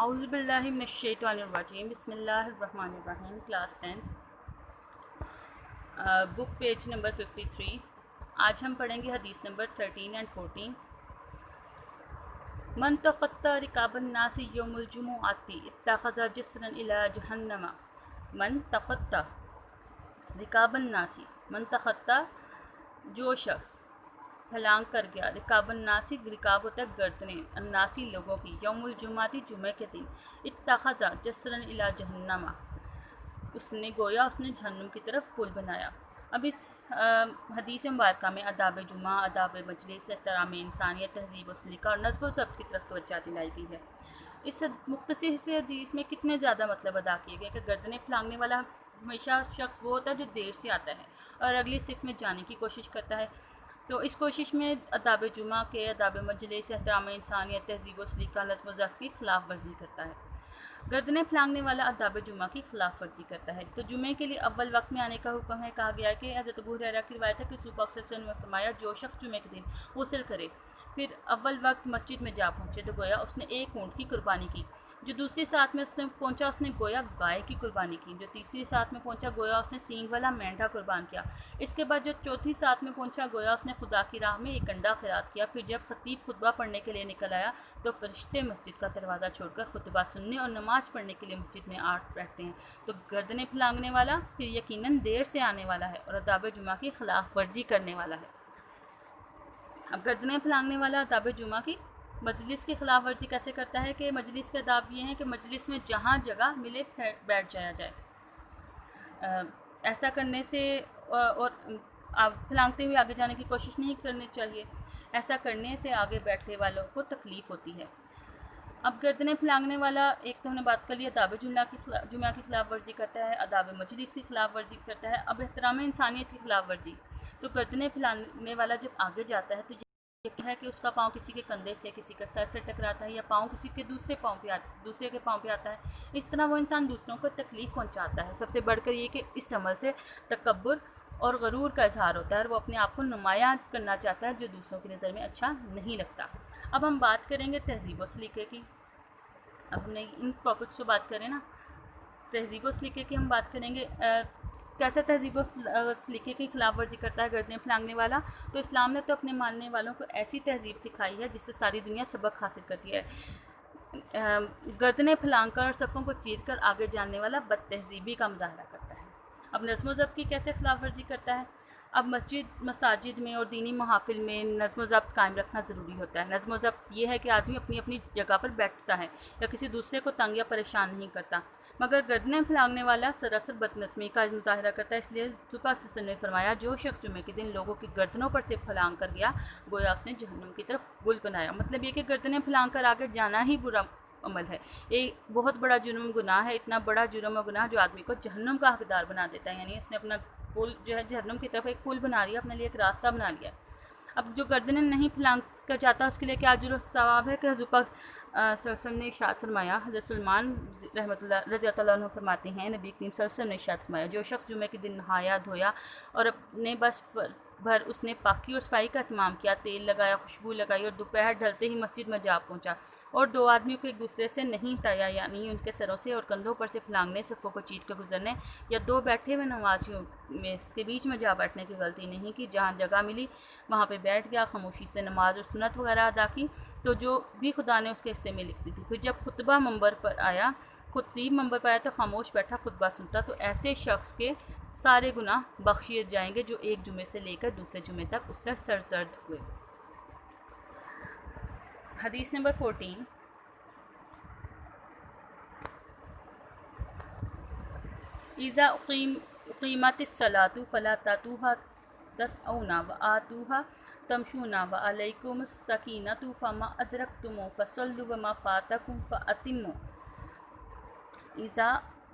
اعوذ باللہ من الشیطان الرجیم بسم اللہ الرحمن الرحیم کلاس 10 بک پیج نمبر 53. آج ہم پڑھیں گے حدیث نمبر 13 and 14. من تخطى رکاب الناس یوم الجمعۃ اتخذ جسرا الی جہنم. من تخطى رکاب الناس، من تخطى جو شخص پھلانگ کر گیا، رکاب الناسی، رکاب ہوتا ہے گردنیں، الناسی لوگوں کی، یوم الجمعہ جمعہ کے دن، اتخذ جسرا الی جہنم، اس نے جہنم کی طرف پل بنایا. اب اس حدیث مبارکہ میں آداب جمعہ، آداب مجلس، احترام انسانیت، تہذیب و سلیقہ اور نظم و ضبط کی طرف توجہ دلائی گئی ہے. اس مختصر سے حدیث میں کتنے زیادہ مطلب ادا کیے گئے کہ گردنیں پھلانگنے والا ہمیشہ شخص وہ ہوتا ہے جو دیر سے آتا ہے اور اگلی صف میں جانے کی کوشش کرتا ہے. تو اس کوشش میں آداب جمعہ کے، آداب مجلس، احترام انسانیت، تہذیب و سلیقہ، نظم و ضبط کی خلاف ورزی کرتا ہے. گردنیں پھلانگنے والا آداب جمعہ کی خلاف ورزی کرتا ہے. تو جمعے کے لیے اول وقت میں آنے کا حکم ہے. کہا گیا ہے کہ حضرت ابو ہریرہ کی روایت ہے کہ رسول پاک صلی اللہ علیہ وسلم نے فرمایا جو شخص جمعے کے دن غسل کرے پھر اول وقت مسجد میں جا پہنچے تو گویا اس نے ایک اونٹ کی قربانی کی. جو دوسری ساتھ میں اس نے پہنچا اس نے گویا گائے کی قربانی کی. جو تیسری ساتھ میں پہنچا گویا اس نے سینگ والا مینڈھا قربان کیا. اس کے بعد جو چوتھی ساتھ میں پہنچا گویا اس نے خدا کی راہ میں ایک انڈا خیرات کیا. پھر جب خطیب خطبہ پڑھنے کے لیے نکل آیا تو فرشتے مسجد کا دروازہ چھوڑ کر خطبہ سننے اور نماز پڑھنے کے لیے مسجد میں بیٹھتے ہیں. تو گردنیں پھلانگنے والا پھر یقیناً دیر سے آنے والا ہے اور آداب جمعہ کی خلاف ورزی کرنے والا ہے. اب گردنیں پھلانگنے والا آداب جمعہ کی مجلس کی خلاف ورزی کیسے کرتا ہے کہ مجلس کے آداب یہ ہیں کہ مجلس میں جہاں جگہ ملے بیٹھ جایا جائے. ایسا کرنے سے اور پھلانگتے ہوئے آگے جانے کی کوشش نہیں کرنی چاہیے. ایسا کرنے سے آگے بیٹھنے والوں کو تکلیف ہوتی ہے. اب گردنیں پھلانگنے والا ایک تو ہم نے بات کر لی آداب جمعہ کی خلاف ورزی کرتا ہے، آداب مجلس کی خلاف ورزی کرتا ہے. اب احترام انسانیت کی خلاف ورزی. تو گردنیں پھلانگنے والا جب آگے جاتا ہے تو یہ ہے کہ اس کا پاؤں کسی کے کندھے سے، کسی کا سر سے ٹکراتا ہے یا پاؤں کسی کے دوسرے کے پاؤں پہ آتا ہے. اس طرح وہ انسان دوسروں کو تکلیف پہنچاتا ہے. سب سے بڑھ کر یہ کہ اس عمل سے تکبر اور غرور کا اظہار ہوتا ہے اور وہ اپنے آپ کو نمایاں کرنا چاہتا ہے جو دوسروں کی نظر میں اچھا نہیں لگتا. اب ہم بات کریں گے تہذیب و سلیقے کی. اب ہم نے ان ٹاپکس پہ بات کریں نا، تہذیب و سلیقے کی ہم بات کریں گے. کیسے تہذیب و سلیقے کی خلاف ورزی کرتا ہے گردنیں پھلانگنے والا؟ تو اسلام نے تو اپنے ماننے والوں کو ایسی تہذیب سکھائی ہے جس سے ساری دنیا سبق حاصل کرتی ہے. گردنیں پھلانگ کر اور صفوں کو چیر کر آگے جانے والا بد تہذیبی کا مظاہرہ کرتا ہے. اب نظم و ضبط کی کیسے خلاف ورزی کرتا ہے؟ اب مساجد میں اور دینی محافل میں نظم و ضبط قائم رکھنا ضروری ہوتا ہے. نظم و ضبط یہ ہے کہ آدمی اپنی اپنی جگہ پر بیٹھتا ہے یا کسی دوسرے کو تنگ یا پریشان نہیں کرتا. مگر گردنیں پھلانگنے والا سراسر بد نظمی کا مظاہرہ کرتا ہے. اس لیے رسول پاک صلی اللہ علیہ وسلم نے فرمایا جو شخص جمعے کے دن لوگوں کی گردنوں پر سے پھلانگ کر گیا گویا اس نے جہنم کی طرف پل بنایا. مطلب یہ کہ گردنیں پھلانگ کر آگے جانا ہی برا عمل ہے. یہ بہت بڑا جرم گناہ ہے. اتنا بڑا جرم و گناہ جو آدمی کو جہنم کا حقدار بنا دیتا ہے. یعنی اس نے اپنا پل جو ہے جہنم کی طرف ایک پل بنا لیا، اپنے لیے ایک راستہ بنا لیا. اب جو گردنیں نہیں پھلانگ کر جاتا اس کے لیے کیا اجر و ثواب ہے کہ حضور پاک صلی اللہ علیہ وسلم نے ارشاد فرمایا. حضرت سلمان رحمۃ اللہ رضی اللہ عنہ فرماتے ہیں نبی کریم صلی اللہ علیہ وسلم نے ارشاد فرمایا جو شخص جمعے کے دن نہایا دھویا اور اپنے بس بھر اس نے پاکی اور صفائی کا اہتمام کیا، تیل لگایا، خوشبو لگائی اور دوپہر ڈھلتے ہی مسجد میں جا پہنچا اور دو آدمیوں کو ایک دوسرے سے نہیں ہٹایا، یعنی ان کے سروں سے اور کندھوں پر سے پھلانگنے، صفوں کو چیر کر گزرنے یا دو بیٹھے ہوئے نمازیوں میں اس کے بیچ میں جا بیٹھنے کی غلطی نہیں کی. جہاں جگہ ملی وہاں پہ بیٹھ گیا، خاموشی سے نماز اور سنت وغیرہ ادا کی تو جو بھی خدا نے اس کے حصے میں لکھ دی تھی. پھر جب خطیب منبر پر آیا تو خاموش بیٹھا خطبہ سنتا تو ایسے شخص کے سارے گناہ بخشیے جائیں گے جو ایک جمعے سے لے کر دوسرے جمعے تک اس سے سرزد ہوئے. حدیث نمبر 14. اذا اقیمت الصلاۃ فلا تأتوها تسعون وآتوها تمشون وعلیکم السکینۃ فما ادرکتم فصلوا وما فاتکم فأتموا. اذا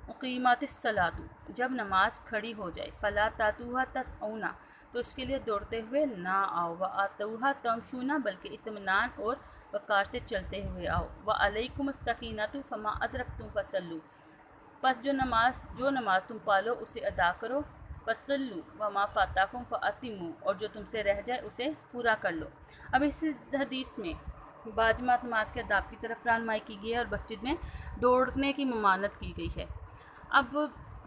اقیمت الصلاۃ جب نماز کھڑی ہو جائے، فلا تأتوها تسعون تو اس کے لیے دوڑتے ہوئے نہ آؤ، وآتوها تمشون بلکہ اطمینان اور وقار سے چلتے ہوئے آؤ، وعلیکم السکینۃ فما ادرکتم فصلوا پس جو نماز تم پالو اسے ادا کرو، فصلوا وما فاتکم فأتموا اور جو تم سے رہ جائے اسے پورا کر لو. اب اس حدیث میں باجماعت نماز کے آداب کی طرف رہنمائی کی گئی ہے اور مسجد میں دوڑنے کی ممانعت کی گئی ہے۔ اب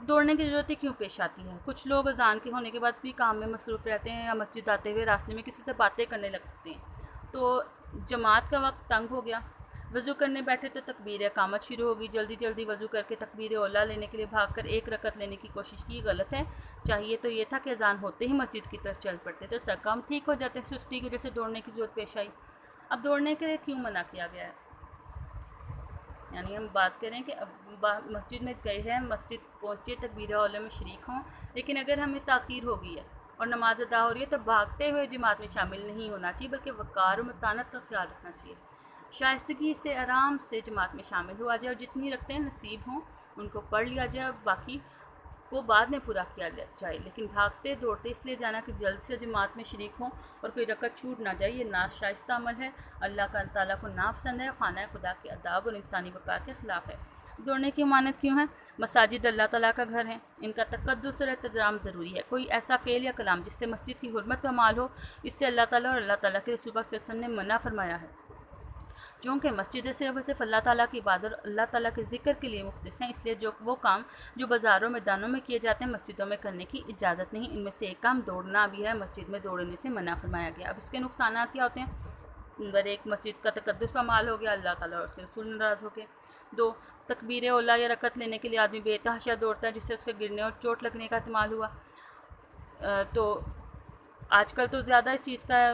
دوڑنے کی ضرورت کیوں پیش آتی ہے؟ کچھ لوگ اذان کے ہونے کے بعد بھی کام میں مصروف رہتے ہیں یا مسجد آتے ہوئے راستے میں کسی سے باتیں کرنے لگتے ہیں، تو جماعت کا وقت تنگ ہو گیا، وضو کرنے بیٹھے تو تکبیر اقامت شروع ہوگی، جلدی جلدی وضو کر کے تکبیر اولیٰ لینے کے لیے بھاگ کر ایک رکعت لینے کی کوشش کی، غلط ہے۔ چاہیے تو یہ تھا کہ اذان ہوتے ہی مسجد کی طرف چل پڑتے تو سر کام ٹھیک ہو جاتے، سستی کی وجہ سے دوڑنے کی ضرورت پیش آئی۔ اب دوڑنے کے لیے کیوں منع کیا گیا ہے؟ یعنی ہم بات کریں کہ مسجد میں گئے ہیں، مسجد پہنچے، تکبیر اولیٰ میں شریک ہوں، لیکن اگر ہمیں تاخیر ہو گئی ہے اور نماز ادا ہو رہی ہے تو بھاگتے ہوئے جماعت میں شامل نہیں ہونا چاہیے، بلکہ وقار و متانت کا خیال رکھنا چاہیے، شائستگی سے آرام سے جماعت میں شامل ہوا جائے اور جتنی رکعتیں نصیب ہوں ان کو پڑھ لیا جائے، باقی کو بعد میں پورا کیا جائے، لیکن بھاگتے دوڑتے اس لیے جانا کہ جلد سے جماعت میں شریک ہوں اور کوئی رکعت چھوٹ نہ جائے، یہ ناشائستہ عمل ہے، اللہ تعالیٰ کو ناپسند ہے، خانہ خدا کے آداب اور انسانی وقار کے خلاف ہے۔ دوڑنے کی ممانعت کیوں ہے؟ مساجد اللہ تعالیٰ کا گھر ہے، ان کا تقدس اور احترام ضروری ہے، کوئی ایسا فعل یا کلام جس سے مسجد کی حرمت پامال ہو، اس سے اللہ تعالیٰ اور اللہ تعالیٰ کے رسول صلی اللہ علیہ وسلم نے منع فرمایا ہے۔ چونکہ مسجد صرف اللہ تعالیٰ کی عبادت اور اللہ تعالیٰ کے ذکر کے لیے مختص ہیں، اس لیے وہ کام جو بازاروں میدانوں میں کیے جاتے ہیں مسجدوں میں کرنے کی اجازت نہیں، ان میں سے ایک کام دوڑنا بھی ہے، مسجد میں دوڑنے سے منع فرمایا گیا۔ اب اس کے نقصانات کیا ہوتے ہیں؟ نمبر 1، مسجد کا تقدس پامال ہو گیا، اللہ تعالیٰ اور اس کے رسول ناراض ہو گئے۔ 2، تکبیر اولیٰ یا رکعت لینے کے لیے آدمی بے تحاشا دوڑتا ہے جس سے اس کے گرنے اور چوٹ لگنے کا احتمال ہوا۔ تو آج کل تو زیادہ اس چیز کا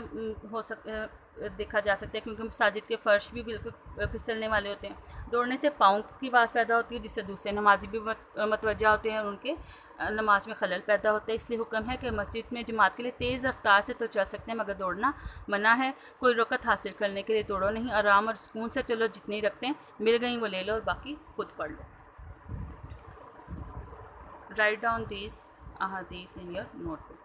دیکھا جا سکتا ہے کیونکہ مساجد کے فرش بھی بالکل پھسلنے والے ہوتے ہیں، دوڑنے سے پاؤں کی آواز پیدا ہوتی ہے جس سے دوسرے نمازی بھی متوجہ ہوتے ہیں اور ان کے نماز میں خلل پیدا ہوتا ہے، اس لیے حکم ہے کہ مسجد میں جماعت کے لیے تیز رفتار سے تو چل سکتے ہیں مگر دوڑنا منع ہے، کوئی رکعت حاصل کرنے کے لیے دوڑو نہیں، آرام اور سکون سے چلو، جتنی رکعتیں مل گئیں وہ لے لو اور باقی خود پڑھ لو۔ Write down these ahadith in your notebook.